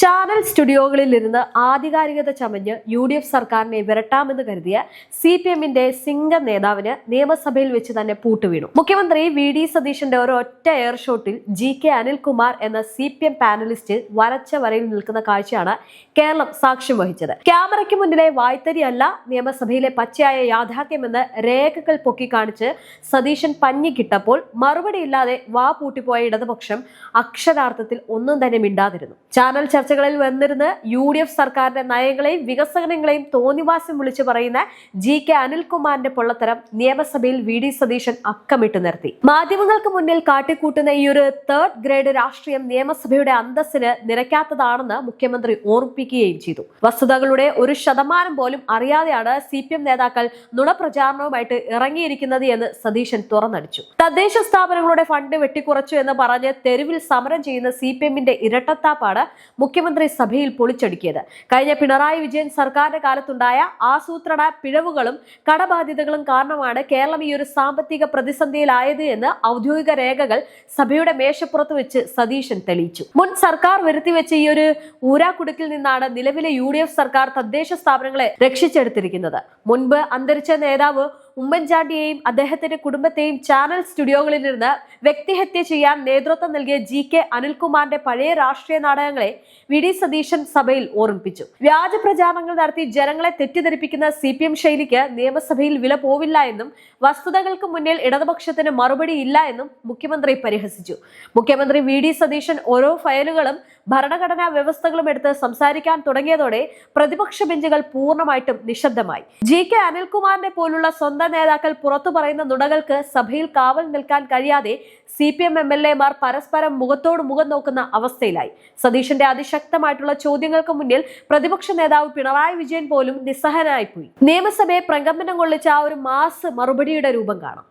Channel സ്റ്റുഡിയോകളിലിരുന്ന് ആധികാരികത ചമഞ്ഞ് UDF സർക്കാരിനെ വിരട്ടാമെന്ന് കരുതിയ CPMന്റെ സിംഗം നേതാവിന് നിയമസഭയിൽ വെച്ച് തന്നെ പൂട്ടുവീണു. മുഖ്യമന്ത്രി VD സതീശന്റെ ഒരൊറ്റ എയർ ഷോട്ടിൽ GK അനിൽകുമാർ എന്ന CPM പാനലിസ്റ്റ് വരച്ച വരയിൽ നിൽക്കുന്ന കാഴ്ചയാണ് കേരളം സാക്ഷ്യം വഹിച്ചത്. ക്യാമറയ്ക്ക് മുന്നിലെ വായ്ത്തരിയല്ല നിയമസഭയിലെ പച്ചയായ യാഥാർത്ഥ്യമെന്ന് രേഖകൾ പൊക്കിക്കാണിച്ച് സതീശൻ പഞ്ഞിക്കിട്ടപ്പോൾ മറുപടിയില്ലാതെ വാ പൂട്ടിപ്പോയ ഇടതുപക്ഷം അക്ഷരാർത്ഥത്തിൽ ഒന്നും തന്നെ മിണ്ടാതിരുന്നു. ചാനൽ ചർച്ചകളിൽ വന്നിരുന്ന് UDF സർക്കാരിന്റെ നയങ്ങളെയും വികസനങ്ങളെയും തോന്നിവാസം വിളിച്ചു പറയുന്ന GK അനിൽകുമാറിന്റെ പൊള്ളത്തരം നിയമസഭയിൽ VD സതീശൻ അക്കമിട്ട് നിർത്തി. മാധ്യമങ്ങൾക്ക് മുന്നിൽ കാട്ടിക്കൂട്ടുന്ന ഈ ഒരു തേർഡ് ഗ്രേഡ് രാഷ്ട്രീയം നിയമസഭയുടെ അന്തസ്സിന് നിരക്കാത്തതാണെന്ന് മുഖ്യമന്ത്രി ഓർമ്മിപ്പിക്കുകയും ചെയ്തു. വസ്തുതകളുടെ 1% പോലും അറിയാതെയാണ് CPM നേതാക്കൾ നുണപ്രചാരണവുമായിട്ട് ഇറങ്ങിയിരിക്കുന്നത് എന്ന് സതീശൻ തുറന്നടിച്ചു. തദ്ദേശ സ്ഥാപനങ്ങളുടെ ഫണ്ട് വെട്ടിക്കുറച്ചു എന്ന് പറഞ്ഞ് തെരുവിൽ സമരം ചെയ്യുന്ന CPMന്റെ ഇരട്ടത്താപ്പാണ് മുഖ്യമന്ത്രി സഭയിൽ പൊളിച്ചടുക്കിയത്. കഴിഞ്ഞ പിണറായി വിജയൻ സർക്കാരിന്റെ കാലത്തുണ്ടായ ആസൂത്രണ പിഴവുകളും കടബാധ്യതകളും കാരണമാണ് കേരളം ഈ ഒരു സാമ്പത്തിക പ്രതിസന്ധിയിലായത് എന്ന് ഔദ്യോഗിക രേഖകൾ സഭയുടെ മേശപ്പുറത്ത് വെച്ച് സതീശൻ തെളിയിച്ചു. മുൻ സർക്കാർ വരുത്തിവെച്ച ഈ ഒരു ഊരാക്കുടുക്കിൽ നിന്നാണ് നിലവിലെ UDF സർക്കാർ തദ്ദേശ സ്ഥാപനങ്ങളെ രക്ഷിച്ചെടുത്തിരിക്കുന്നത്. മുൻപ് അന്തരിച്ച നേതാവ് ഉമ്മൻചാണ്ടിയെയും അദ്ദേഹത്തിന്റെ കുടുംബത്തെയും ചാനൽ സ്റ്റുഡിയോകളിലിരുന്ന് വ്യക്തിഹത്യ ചെയ്യാൻ നേതൃത്വം നൽകിയ GK അനിൽകുമാറിന്റെ പഴയ രാഷ്ട്രീയ നാടകങ്ങളെ VD സതീശൻ സഭയിൽ ഓർമ്മിപ്പിച്ചു. വ്യാജ പ്രചാരണങ്ങൾ നടത്തി ജനങ്ങളെ തെറ്റിദ്ധരിപ്പിക്കുന്ന CPM ശൈലിക്ക് നിയമസഭയിൽ വില പോവില്ല എന്നും വസ്തുതകൾക്ക് മുന്നിൽ ഇടതുപക്ഷത്തിന് മറുപടി ഇല്ല എന്നും മുഖ്യമന്ത്രി പരിഹസിച്ചു. മുഖ്യമന്ത്രി VD സതീശൻ ഓരോ ഫയലുകളും ഭരണഘടനാ വ്യവസ്ഥകളും എടുത്ത് സംസാരിക്കാൻ തുടങ്ങിയതോടെ പ്രതിപക്ഷ ബെഞ്ചുകൾ പൂർണ്ണമായിട്ടും നിശബ്ദമായി. GK അനിൽകുമാറിനെ പോലുള്ള സ്വന്തം നേതാക്കൾ പുറത്തു പറയുന്ന നുണകൾക്ക് സഭയിൽ കാവൽ നിൽക്കാൻ കഴിയാതെ CPM MLA-മാർ പരസ്പരം മുഖത്തോട് മുഖം നോക്കുന്ന അവസ്ഥയിലായി. സതീശന്റെ അതിശക്തമായിട്ടുള്ള ചോദ്യങ്ങൾക്ക് മുന്നിൽ പ്രതിപക്ഷ നേതാവ് പിണറായി വിജയൻ പോലും നിസ്സഹനായിപ്പോയി. നിയമസഭയെ പ്രകമ്പനം കൊള്ളിച്ച ആ ഒരു മാസ് മറുപടിയുടെ രൂപം കാണാം.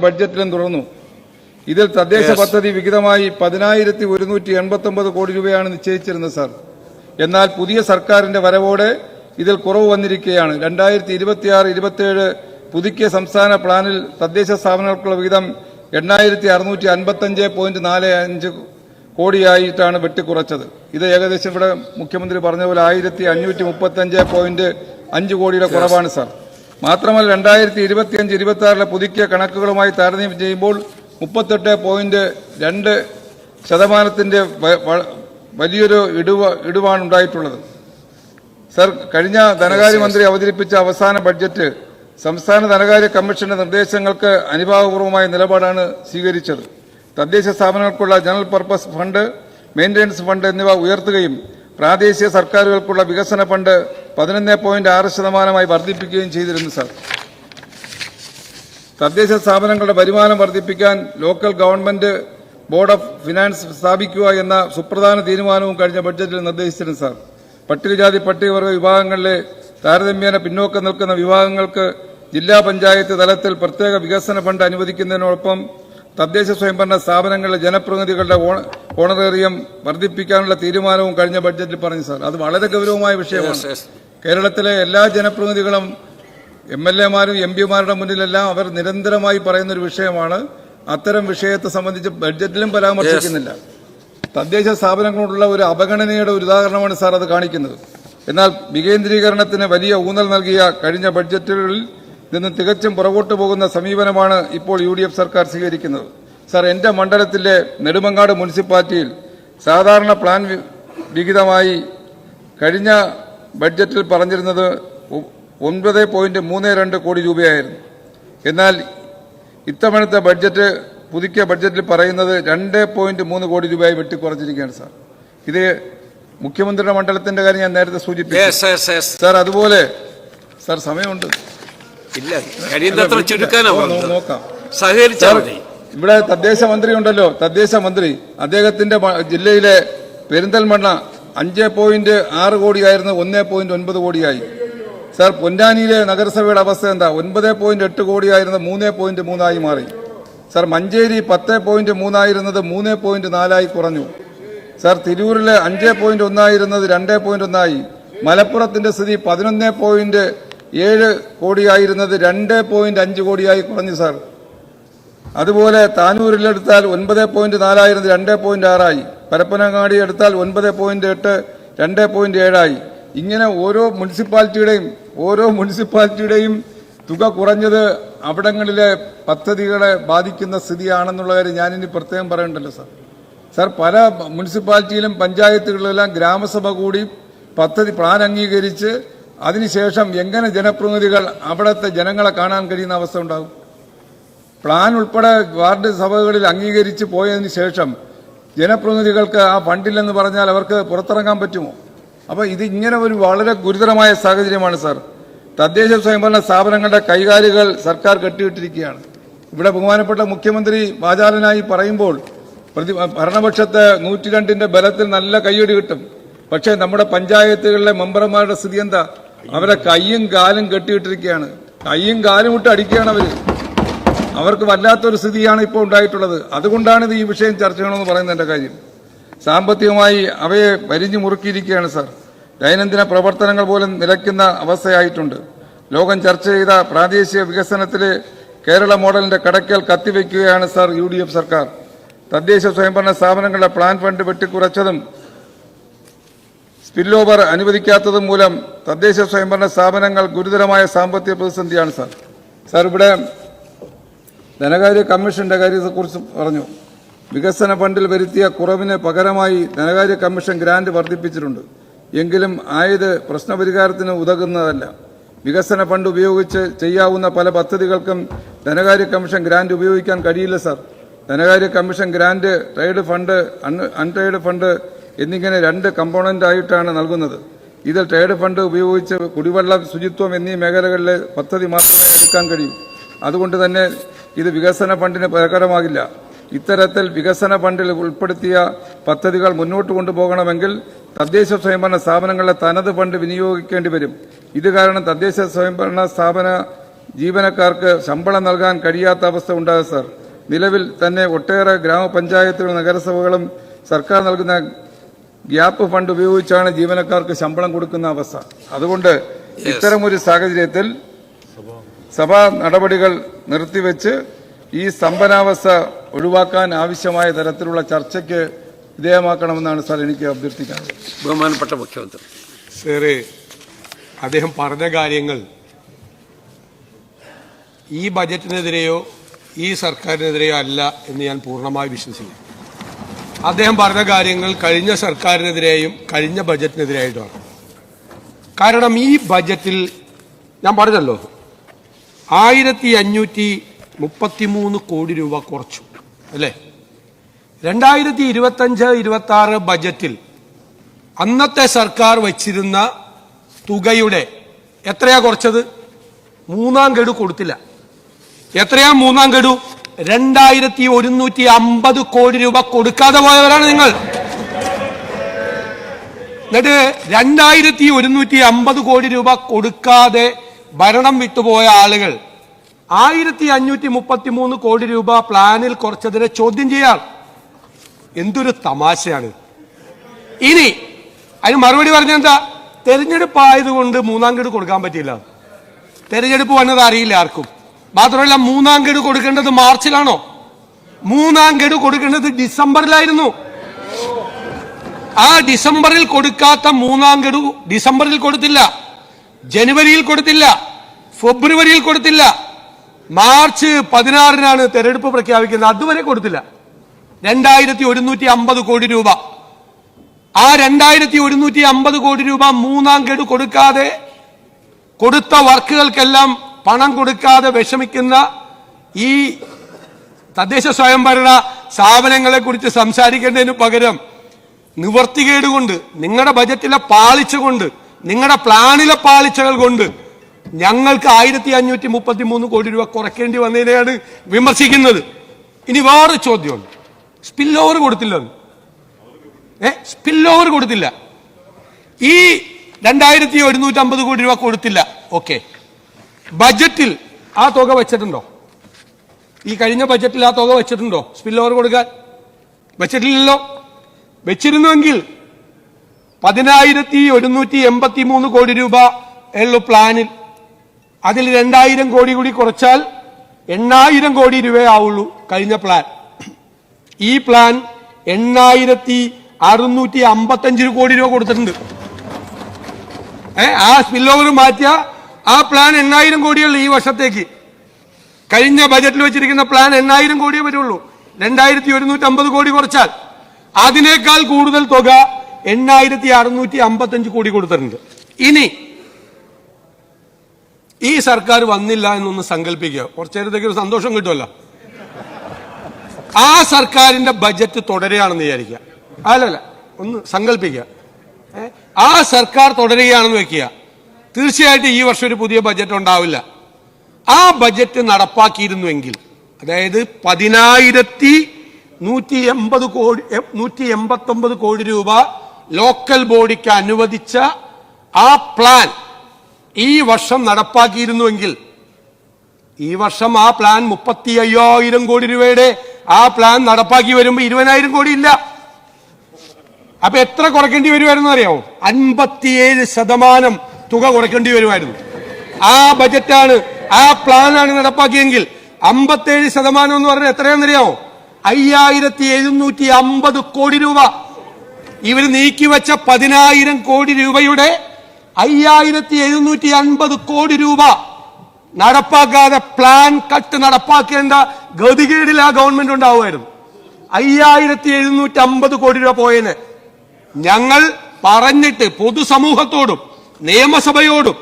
ബഡ്ജറ്റിലും തുടർന്നു. ഇതിൽ തദ്ദേശ പദ്ധതി വിഹിതമായി 10,189 കോടി രൂപയാണ് നിശ്ചയിച്ചിരുന്നത് സാർ. എന്നാൽ പുതിയ സർക്കാരിന്റെ വരവോടെ ഇതിൽ കുറവ് വന്നിരിക്കുകയാണ്. 2026-27 പുതുക്കിയ സംസ്ഥാന പ്ലാനിൽ തദ്ദേശ സ്ഥാപനങ്ങൾക്കുള്ള വിഹിതം 8,655.45 കോടിയായിട്ടാണ് വെട്ടിക്കുറച്ചത്. ഇത് ഏകദേശം ഇവിടെ മുഖ്യമന്ത്രി പറഞ്ഞ പോലെ 1,535.5 കോടിയുടെ കുറവാണ് സാർ. മാത്രമല്ല 2025-26 പുതുക്കിയ കണക്കുകളുമായി താരതമ്യം ചെയ്യുമ്പോൾ 38.2% വലിയൊരു ഇടിവാണ് ഉണ്ടായിട്ടുള്ളത്. സർ, കഴിഞ്ഞ ധനകാര്യമന്ത്രി അവതരിപ്പിച്ച അവസാന ബഡ്ജറ്റ് സംസ്ഥാന ധനകാര്യ കമ്മീഷന്റെ നിർദ്ദേശങ്ങൾക്ക് അനുഭാവപൂർവമായ നിലപാടാണ് സ്വീകരിച്ചത്. തദ്ദേശ സ്ഥാപനങ്ങൾക്കുള്ള general purpose fund, maintenance fund എന്നിവ ഉയർത്തുകയും പ്രാദേശിക സർക്കാരുകൾക്കുള്ള വികസന ഫണ്ട് 11.6% വർദ്ധിപ്പിക്കുകയും ചെയ്തിരുന്നു സർ. തദ്ദേശ സ്ഥാപനങ്ങളുടെ വരുമാനം വർദ്ധിപ്പിക്കാൻ local government board of finance സ്ഥാപിക്കുക എന്ന സുപ്രധാന തീരുമാനവും കഴിഞ്ഞ ബഡ്ജറ്റിൽ നിർദ്ദേശിച്ചിരുന്നു സാർ. പട്ടികജാതി പട്ടികവർഗ വിഭാഗങ്ങളിലെ താരതമ്യേന പിന്നോക്കം നിൽക്കുന്ന വിഭാഗങ്ങൾക്ക് ജില്ലാ പഞ്ചായത്ത് തലത്തിൽ പ്രത്യേക വികസന ഫണ്ട് അനുവദിക്കുന്നതിനോടൊപ്പം തദ്ദേശ സ്വയംഭരണ സ്ഥാപനങ്ങളിലെ ജനപ്രതിനിധികളുടെ ഓണറേറിയം വർദ്ധിപ്പിക്കാനുള്ള തീരുമാനവും കഴിഞ്ഞ ബഡ്ജറ്റിൽ പറഞ്ഞു സാർ. അത് വളരെ ഗൌരവമായ വിഷയമാണ്. കേരളത്തിലെ എല്ലാ ജനപ്രതിനിധികളും MLA-മാരും MP-മാരുടെ മുന്നിലെല്ലാം അവർ നിരന്തരമായി പറയുന്നൊരു വിഷയമാണ്. അത്തരം വിഷയത്തെ സംബന്ധിച്ച് ബഡ്ജറ്റിലും പരാമർശിക്കുന്നില്ല. തദ്ദേശ സ്ഥാപനങ്ങളോടുള്ള ഒരു അവഗണനയുടെ ഒരു ഉദാഹരണമാണ് സാർ അത് കാണിക്കുന്നത്. എന്നാൽ വികേന്ദ്രീകരണത്തിന് വലിയ ഊന്നൽ നൽകിയ കഴിഞ്ഞ ബഡ്ജറ്റുകളിൽ നിന്ന് തികച്ചും പുറകോട്ട് പോകുന്ന സമീപനമാണ് ഇപ്പോൾ UDF സർക്കാർ സ്വീകരിക്കുന്നത്. സാർ, എന്റെ മണ്ഡലത്തിലെ നെടുമങ്ങാട് മുനിസിപ്പാലിറ്റിയിൽ സാധാരണ പ്ലാൻ വിഹിതമായി കഴിഞ്ഞ ബഡ്ജറ്റിൽ പറഞ്ഞിരുന്നത് 9.32 കോടി രൂപയായിരുന്നു. എന്നാൽ ഇത്തവണത്തെ പുതുക്കിയ ബഡ്ജറ്റിൽ പറയുന്നത് 2.3 കോടി രൂപയായി വെട്ടിക്കുറച്ചിരിക്കുകയാണ് സാർ. ഇത് മുഖ്യമന്ത്രിയുടെ മണ്ഡലത്തിന്റെ കാര്യം ഞാൻ നേരത്തെ സൂചിപ്പിച്ചു സാർ. അതുപോലെ സാർ, സമയമുണ്ട്, നോക്കാം. ഇവിടെ തദ്ദേശ മന്ത്രി ഉണ്ടല്ലോ, തദ്ദേശ മന്ത്രി അദ്ദേഹത്തിന്റെ ജില്ലയിലെ പെരിന്തൽമണ്ണ 5.6 കോടിയായിരുന്നു 1.9 കോടിയായി. സാർ, പൊന്നാനിയിലെ നഗരസഭയുടെ അവസ്ഥ എന്താ? 9.8 കോടിയായിരുന്നത് 3.3 മാറി. സാർ, മഞ്ചേരി 10.3 ആയിരുന്നത് 3.4 കുറഞ്ഞു. സാർ, തിരൂരിലെ 5.1 ആയിരുന്നത് 2.1 മലപ്പുറത്തിന്റെ സ്ഥിതി 11.7 കോടിയായിരുന്നത് 2.5 കോടിയായി കുറഞ്ഞു സാർ. അതുപോലെ താനൂരിലെടുത്താൽ 9.4000 2.6 പരപ്പനങ്ങാടി എടുത്താൽ 9.8 2.7 ഇങ്ങനെ ഓരോ മുനിസിപ്പാലിറ്റിയുടെയും തുക കുറഞ്ഞത് അവിടങ്ങളിലെ പദ്ധതികളെ ബാധിക്കുന്ന സ്ഥിതിയാണെന്നുള്ള കാര്യം ഞാനിനി പ്രത്യേകം പറയണ്ടല്ലോ സാർ. പല മുനിസിപ്പാലിറ്റിയിലും പഞ്ചായത്തുകളിലെല്ലാം ഗ്രാമസഭ കൂടി പദ്ധതി പ്ലാൻ അംഗീകരിച്ച് അതിനുശേഷം എങ്ങനെ ജനപ്രതിനിധികൾ അവിടുത്തെ ജനങ്ങളെ കാണാൻ കഴിയുന്ന അവസ്ഥ ഉണ്ടാകും? പ്ലാൻ ഉൾപ്പെടെ വാർഡ് സഭകളിൽ അംഗീകരിച്ച് പോയതിനു ശേഷം ജനപ്രതിനിധികൾക്ക് ആ ഫണ്ടില്ലെന്ന് പറഞ്ഞാൽ അവർക്ക് പുറത്തിറങ്ങാൻ പറ്റുമോ? അപ്പോൾ ഇത് ഇങ്ങനെ ഒരു വളരെ ഗുരുതരമായ സാഹചര്യമാണ് സാർ. തദ്ദേശ സ്വയംഭരണ സ്ഥാപനങ്ങളുടെ കൈകാലുകൾ സർക്കാർ കെട്ടിയിട്ടിരിക്കുകയാണ്. ഇവിടെ ബഹുമാനപ്പെട്ട മുഖ്യമന്ത്രി വാചാലനായി പറയുമ്പോൾ ഭരണപക്ഷത്തെ 102ന്റെ ബലത്തിൽ നല്ല കയ്യടി കിട്ടും. പക്ഷേ നമ്മുടെ പഞ്ചായത്തുകളിലെ മെമ്പർമാരുടെ സ്ഥിതി എന്താ? അവരെ കയ്യും കാലും കെട്ടിയിട്ടിരിക്കുകയാണ്. കയ്യും കാലും ഇട്ട് അടിക്കുകയാണ് അവർക്ക് വല്ലാത്തൊരു സ്ഥിതിയാണ് ഇപ്പോൾ ഉണ്ടായിട്ടുള്ളത്. അതുകൊണ്ടാണ് ഇത് ഈ വിഷയം ചർച്ച ചെയ്യണമെന്ന് പറയുന്നതിന്റെ കാര്യം. സാമ്പത്തികമായി അവയെ വരിഞ്ഞു മുറുക്കിയിരിക്കുകയാണ് സാർ. ദൈനംദിന പ്രവർത്തനങ്ങൾ പോലും നിലയ്ക്കുന്ന അവസ്ഥയായിട്ടുണ്ട്. ലോകം ചർച്ച ചെയ്ത പ്രാദേശിക വികസനത്തിലെ കേരള മോഡലിന്റെ കടക്കൽ കത്തിവെക്കുകയാണ് സാർ UDF സർക്കാർ. തദ്ദേശ സ്വയംഭരണ സ്ഥാപനങ്ങളുടെ പ്ലാൻ ഫണ്ട് വെട്ടിക്കുറച്ചതും സ്പിൽ ഓവർ അനുവദിക്കാത്തതും മൂലം തദ്ദേശ സ്വയംഭരണ സ്ഥാപനങ്ങൾ ഗുരുതരമായ സാമ്പത്തിക പ്രതിസന്ധിയാണ് സാർ. സാർ, ഇവിടെ ധനകാര്യ കമ്മീഷന്റെ കാര്യത്തെക്കുറിച്ച് പറഞ്ഞു. വികസന ഫണ്ടിൽ വരുത്തിയ കുറവിന് പകരമായി ധനകാര്യ കമ്മീഷൻ ഗ്രാന്റ് വർദ്ധിപ്പിച്ചിട്ടുണ്ട്. എങ്കിലും ആയത് പ്രശ്നപരിഹാരത്തിന് ഉതകുന്നതല്ല. വികസന ഫണ്ട് ഉപയോഗിച്ച് ചെയ്യാവുന്ന പല പദ്ധതികൾക്കും ധനകാര്യ കമ്മീഷൻ ഗ്രാന്റ് ഉപയോഗിക്കാൻ കഴിയില്ല സാർ. ധനകാര്യ കമ്മീഷൻ ഗ്രാന്റ് ട്രേഡ് ഫണ്ട്, അൺട്രേഡ് ഫണ്ട് എന്നിങ്ങനെ 2 കമ്പോണന്റ് ആയിട്ടാണ് നൽകുന്നത്. ഇതിൽ ട്രേഡ് ഫണ്ട് ഉപയോഗിച്ച് കുടിവെള്ളം, ശുചിത്വം എന്നീ മേഖലകളിലെ പദ്ധതി മാത്രമേ എടുക്കാൻ കഴിയൂ. അതുകൊണ്ട് തന്നെ ഇത് വികസന ഫണ്ടിന് പകരമാകില്ല. ഇത്തരത്തിൽ വികസന ഫണ്ടിൽ ഉൾപ്പെടുത്തിയ പദ്ധതികൾ മുന്നോട്ട് കൊണ്ടുപോകണമെങ്കിൽ തദ്ദേശ സ്വയംഭരണ സ്ഥാപനങ്ങളുടെ തനത് ഫണ്ട് വിനിയോഗിക്കേണ്ടി വരും. ഇത് കാരണം തദ്ദേശ സ്വയംഭരണ സ്ഥാപന ജീവനക്കാർക്ക് ശമ്പളം നൽകാൻ കഴിയാത്ത അവസ്ഥ ഉണ്ടാകും സാർ. നിലവിൽ തന്നെ ഒട്ടേറെ ഗ്രാമപഞ്ചായത്തുകളും നഗരസഭകളും സർക്കാർ നൽകുന്ന ഗ്യാപ്പ് ഫണ്ട് ഉപയോഗിച്ചാണ് ജീവനക്കാർക്ക് ശമ്പളം കൊടുക്കുന്ന അവസ്ഥ. അതുകൊണ്ട് ഇത്തരമൊരു സാഹചര്യത്തിൽ സഭാ നടപടികൾ നിർത്തിവെച്ച് ഈ സ്തംഭനാവസ്ഥ ഒഴിവാക്കാൻ ആവശ്യമായ തരത്തിലുള്ള ചർച്ചയ്ക്ക് വിധേയമാക്കണമെന്നാണ് സാർ എനിക്ക് അഭ്യർത്ഥിക്കാനുള്ളത്. ബഹുമാനപ്പെട്ട മുഖ്യമന്ത്രി. സാറേ, അദ്ദേഹം പറഞ്ഞ കാര്യങ്ങൾ ഈ ബജറ്റിനെതിരെയോ ഈ സർക്കാരിനെതിരെയോ അല്ല എന്ന് ഞാൻ പൂർണ്ണമായി വിശ്വസിക്കുന്നു. അദ്ദേഹം പറഞ്ഞ കാര്യങ്ങൾ കഴിഞ്ഞ സർക്കാരിനെതിരെയും കഴിഞ്ഞ ബജറ്റിനെതിരെയായിട്ടുമാണ്. കാരണം ഈ ബജറ്റിൽ ഞാൻ പറഞ്ഞല്ലോ 1533 കോടി രൂപ കുറച്ചു അല്ലേ? 2025-26 ബജറ്റിൽ അന്നത്തെ സർക്കാർ വച്ചിരുന്ന തുകയുടെ എത്രയാ കുറച്ചത്? 3-ാം ഗഡു കൊടുത്തില്ല. എത്രയാ 3-ാം ഗഡു? 2150 കോടി രൂപ കൊടുക്കാതെ പോയവരാണ് നിങ്ങൾ. എന്നിട്ട് 2150 കോടി രൂപ കൊടുക്കാതെ ഭരണം വിട്ടുപോയ ആളുകൾ 1533 കോടി രൂപ പ്ലാനിൽ കുറച്ചതിനെ ചോദ്യം ചെയ്യാം. എന്തൊരു തമാശയാണ്. ഇനി അതിന് മറുപടി പറഞ്ഞെന്താ? തെരഞ്ഞെടുപ്പ് ആയതുകൊണ്ട് 3-ാം ഗഡു കൊടുക്കാൻ പറ്റില്ല. തെരഞ്ഞെടുപ്പ് വന്നത് അറിയില്ല ആർക്കും. മാത്രമല്ല 3-ാം ഗഡു കൊടുക്കേണ്ടത് മാർച്ചിലാണോ? 3-ാം ഗഡു കൊടുക്കേണ്ടത് ഡിസംബറിലായിരുന്നു. ആ ഡിസംബറിൽ കൊടുക്കാത്ത 3-ാം ഗഡു ഡിസംബറിൽ കൊടുത്തില്ല, ജനുവരിയിൽ കൊടുത്തില്ല, ഫെബ്രുവരിയിൽ കൊടുത്തില്ല. മാർച്ച് 16-നാണ് തെരഞ്ഞെടുപ്പ് പ്രഖ്യാപിക്കുന്നത്. അതുവരെ കൊടുത്തില്ല. 2150 കോടി രൂപ. ആ 2150 കോടി രൂപ 3-ാം ഗഡു കൊടുക്കാതെ കൊടുത്ത വർക്കുകൾക്കെല്ലാം പണം കൊടുക്കാതെ വിഷമിക്കുന്ന ഈ തദ്ദേശ സ്വയംഭരണ സ്ഥാപനങ്ങളെ കുറിച്ച് സംസാരിക്കേണ്ടതിന് പകരം നിവർത്തികേട് കൊണ്ട്, നിങ്ങളുടെ ബജറ്റിലെ പാളിച്ച കൊണ്ട്, നിങ്ങളുടെ പ്ലാനിലെ പാളിച്ചകൾ കൊണ്ട് ഞങ്ങൾക്ക് 1533 കോടി രൂപ കുറയ്ക്കേണ്ടി വന്നതിനെയാണ് വിമർശിക്കുന്നത്. ഇനി വേറെ ചോദ്യമുണ്ട്. സ്പിൽ ഓവർ കൊടുത്തില്ല. സ്പിൽ ഓവർ കൊടുത്തില്ല. ഈ 2150 കോടി രൂപ കൊടുത്തില്ല. ഓക്കെ, ബജറ്റിൽ ആ തുക വെച്ചിട്ടുണ്ടോ? ഈ കഴിഞ്ഞ ബജറ്റിൽ ആ തുക വെച്ചിട്ടുണ്ടോ സ്പിൽ ഓവർ കൊടുക്കാൻ? വെച്ചിട്ടില്ലല്ലോ. വെച്ചിരുന്നുവെങ്കിൽ 10183 കോടി രൂപ ഉള്ളു പ്ലാനിൽ. അതിൽ 2000 കോടി കൂടി കുറച്ചാൽ 8,000 കോടി രൂപയാവുള്ളൂ കഴിഞ്ഞ പ്ലാൻ. ഈ പ്ലാൻ 8,655 കോടി രൂപ കൊടുത്തിട്ടുണ്ട്. ആ സ്പിൽ ഓവർ മാറ്റിയ ആ പ്ലാൻ 8,000 കോടിയുള്ളൂ ഈ വർഷത്തേക്ക്. കഴിഞ്ഞ ബജറ്റിൽ വെച്ചിരിക്കുന്ന പ്ലാൻ 8,000 കോടിയേ വരുള്ളൂ. 2,150 കോടി കുറച്ചാൽ അതിനേക്കാൾ കൂടുതൽ തുക 8,655 കോടി കൊടുത്തിട്ടുണ്ട്. ഇനി ഈ സർക്കാർ വന്നില്ല എന്നൊന്ന് സങ്കല്പിക്കുക, കുറച്ചു നേരത്തേക്ക് ഒരു സന്തോഷം കിട്ടുമല്ലോ. ആ സർക്കാരിന്റെ ബജറ്റ് തുടരുകയാണെന്ന് വിചാരിക്കുക. അല്ലല്ല, ഒന്ന് സങ്കല്പിക്കുക. ആ സർക്കാർ തുടരുകയാണെന്ന് വെക്കുക. തീർച്ചയായിട്ടും ഈ വർഷം ഒരു പുതിയ ബജറ്റ് ഉണ്ടാവില്ല. ആ ബജറ്റ് നടപ്പാക്കിയിരുന്നുവെങ്കിൽ, അതായത് 10,189 കോടി രൂപ ലോക്കൽ ബോഡിക്ക് അനുവദിച്ച ആ പ്ലാൻ ഈ വർഷം നടപ്പാക്കിയിരുന്നുവെങ്കിൽ, ഈ വർഷം ആ പ്ലാൻ 35,000 കോടി രൂപയുടെ ആ പ്ലാൻ നടപ്പാക്കി വരുമ്പോൾ 20,000 കോടി ഇല്ല. അപ്പൊ എത്ര കുറയ്ക്കേണ്ടി വരുമായിരുന്നു അറിയാമോ? 57% തുക കുറയ്ക്കേണ്ടി വരുമായിരുന്നു. ആ ബജറ്റാണ്, ആ പ്ലാനാണ് നടപ്പാക്കിയെങ്കിൽ 57% എന്ന് പറഞ്ഞാൽ എത്രയാണെന്നറിയാമോ? 5,750 കോടി രൂപ. ഇവർ നീക്കിവെച്ച 10,000 കോടി രൂപയുടെ 5,750 കോടി രൂപ നടപ്പാക്കാതെ പ്ലാൻ കട്ട് നടപ്പാക്കേണ്ട ഗതികേടിൽ ആ ഗവൺമെന്റ് ഉണ്ടാവുമായിരുന്നു. 5,750 കോടി രൂപ പോയതിന് ഞങ്ങൾ പറഞ്ഞിട്ട് പൊതുസമൂഹത്തോടും നിയമസഭയോടും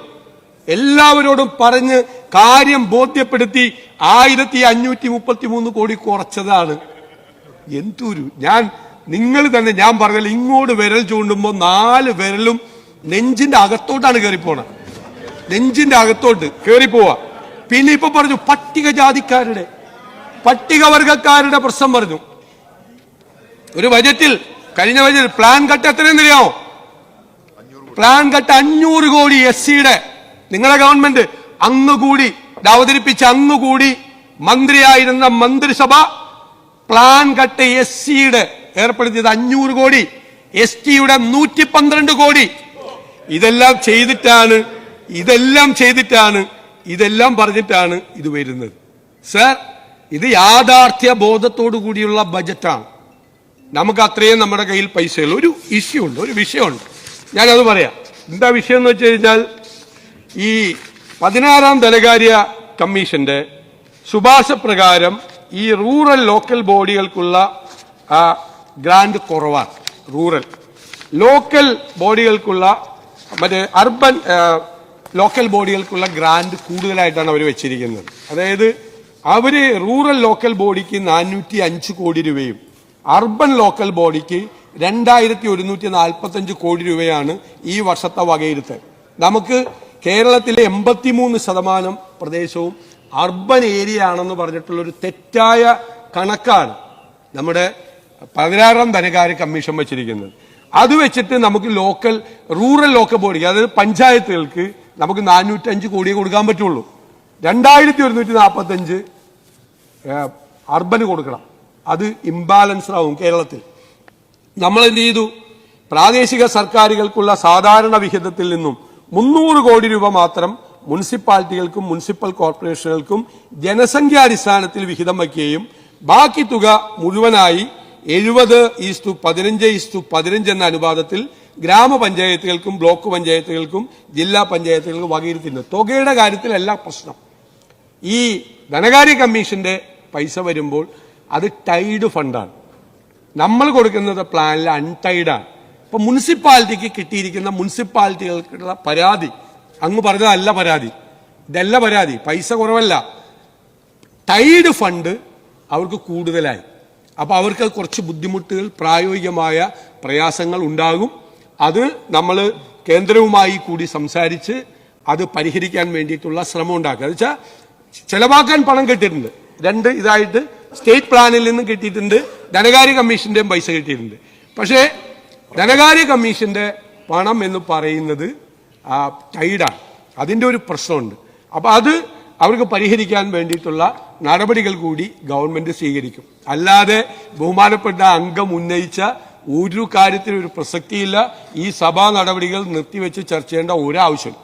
എല്ലാവരോടും പറഞ്ഞ് കാര്യം ബോധ്യപ്പെടുത്തി 1,533 കോടി കുറച്ചതാണ്. എന്തൊരു നിങ്ങൾ തന്നെ ഞാൻ പറഞ്ഞാൽ ഇങ്ങോട്ട് വിരൽ ചൂണ്ടുമ്പോൾ 4 വിരലും നെഞ്ചിന്റെ അകത്തോട്ടാണ് കയറിപ്പോണ, നെഞ്ചിന്റെ അകത്തോട്ട് കയറിപ്പോവാ. പിന്നെ ഇപ്പൊ പറഞ്ഞു പട്ടികജാതിക്കാരുടെ പട്ടികവർഗക്കാരുടെ പ്രശ്നം പറഞ്ഞു. ഒരു ബജറ്റിൽ, കഴിഞ്ഞ ബജറ്റിൽ പ്ലാൻ കട്ട് എത്രയെന്നറിയാമോ? പ്ലാൻ കട്ട് 500 കോടി SC-യുടെ. നിങ്ങളുടെ ഗവൺമെന്റ് അങ്ങുകൂടി അവതരിപ്പിച്ച അങ്ങുകൂടി മന്ത്രിയായിരുന്ന മന്ത്രിസഭ പ്ലാൻ കട്ട് SC-യുടെ ഏർപ്പെടുത്തിയത് 500 കോടി, ST-യുടെ 112 കോടി. ഇതെല്ലാം പറഞ്ഞിട്ടാണ് ഇത് വരുന്നത്. സർ, ഇത് യാഥാർത്ഥ്യ ബോധത്തോടു കൂടിയുള്ള ബജറ്റാണ്. നമുക്ക് അത്രയും നമ്മുടെ കയ്യിൽ പൈസയുള്ള ഒരു ഇഷ്യൂ ഉണ്ട്, ഒരു വിഷയമുണ്ട്. ഞാനത് പറയാം. എന്താ വിഷയം എന്ന് വെച്ച് കഴിഞ്ഞാൽ, ഈ 16ാം ധനകാര്യ കമ്മീഷന്റെ ശുപാർശ പ്രകാരം ഈ റൂറൽ ലോക്കൽ ബോഡികൾക്കുള്ള ഗ്രാന്റ് കുറവാണ്. റൂറൽ ലോക്കൽ ബോഡികൾക്കുള്ള അർബൻ ലോക്കൽ ബോഡികൾക്കുള്ള ഗ്രാന്റ് കൂടുതലായിട്ടാണ് അവർ വെച്ചിരിക്കുന്നത്. അതായത് അവര് റൂറൽ ലോക്കൽ ബോഡിക്ക് 405 കോടി രൂപയും അർബൻ ലോക്കൽ ബോഡിക്ക് 2,145 കോടി രൂപയാണ് ഈ വർഷത്തെ വകയിരുത്തൽ. നമുക്ക് കേരളത്തിലെ 83% പ്രദേശവും അർബൻ ഏരിയ ആണെന്ന് പറഞ്ഞിട്ടുള്ള ഒരു തെറ്റായ കണക്കാണ് നമ്മുടെ 16ാം ധനകാര്യ കമ്മീഷൻ വെച്ചിരിക്കുന്നത്. അത് വെച്ചിട്ട് നമുക്ക് റൂറൽ ലോക്കൽ ബോഡിക്ക്, അതായത് പഞ്ചായത്തുകൾക്ക് നമുക്ക് 405 കോടിയെ കൊടുക്കാൻ പറ്റുള്ളൂ. 2,145 അർബന് കൊടുക്കണം. അത് ഇംബാലൻസ്ഡ് ആവും കേരളത്തിൽ. നമ്മൾ എന്ത് ചെയ്തു? പ്രാദേശിക സർക്കാരുകൾക്കുള്ള സാധാരണ വിഹിതത്തിൽ നിന്നും 300 കോടി രൂപ മാത്രം മുനിസിപ്പാലിറ്റികൾക്കും മുനിസിപ്പൽ കോർപ്പറേഷനുകൾക്കും ജനസംഖ്യാടിസ്ഥാനത്തിൽ വിഹിതം വയ്ക്കുകയും ബാക്കി തുക മുഴുവനായി 70:15:15 എന്ന അനുപാതത്തിൽ ഗ്രാമപഞ്ചായത്തുകൾക്കും ബ്ലോക്ക് പഞ്ചായത്തുകൾക്കും ജില്ലാ പഞ്ചായത്തുകൾക്കും വകയിരുത്തുന്നു. തുകയുടെ കാര്യത്തിലല്ല പ്രശ്നം. ഈ ധനകാര്യ കമ്മീഷന്റെ പൈസ വരുമ്പോൾ അത് ടൈഡ് ഫണ്ടാണ്. നമ്മൾ കൊടുക്കുന്നത് പ്ലാനിൽ അൺടൈഡാണ്. ഇപ്പൊ മുനിസിപ്പാലിറ്റിക്ക് കിട്ടിയിരിക്കുന്ന മുനിസിപ്പാലിറ്റികൾക്കുള്ള പരാതി അങ്ങ് പറഞ്ഞതല്ല പരാതി, ഇതല്ല പരാതി. പൈസ കുറവല്ല, ടൈഡ് ഫണ്ട് അവർക്ക് കൂടുതലായി. അപ്പൊ അവർക്ക് കുറച്ച് ബുദ്ധിമുട്ടുകൾ, പ്രായോഗികമായ പ്രയാസങ്ങൾ ഉണ്ടാകും. അത് നമ്മൾ കേന്ദ്രവുമായി കൂടി സംസാരിച്ച് അത് പരിഹരിക്കാൻ വേണ്ടിയിട്ടുള്ള ശ്രമം ഉണ്ടാക്കുക. എന്ന് വെച്ചാൽ ചെലവാക്കാൻ പണം കിട്ടിയിട്ടുണ്ട്. 2 ഇതായിട്ട് സ്റ്റേറ്റ് പ്ലാനിൽ നിന്നും കിട്ടിയിട്ടുണ്ട്, ധനകാര്യ കമ്മീഷന്റെയും പൈസ കിട്ടിയിട്ടുണ്ട്. പക്ഷേ ധനകാര്യ കമ്മീഷന്റെ പണം എന്ന് പറയുന്നത് ടൈഡാണ്. അതിന്റെ ഒരു പ്രശ്നമുണ്ട്. അപ്പൊ അത് അവർക്ക് പരിഹരിക്കാൻ വേണ്ടിയിട്ടുള്ള നടപടികൾ കൂടി ഗവൺമെന്റ് സ്വീകരിക്കും. അല്ലാതെ ബഹുമാനപ്പെട്ട അംഗം ഉന്നയിച്ച ഒരു കാര്യത്തിനും ഒരു പ്രസക്തിയില്ല. ഈ സഭാ നടപടികൾ നിർത്തിവെച്ച് ചർച്ച ചെയ്യേണ്ട ഒരാവശ്യം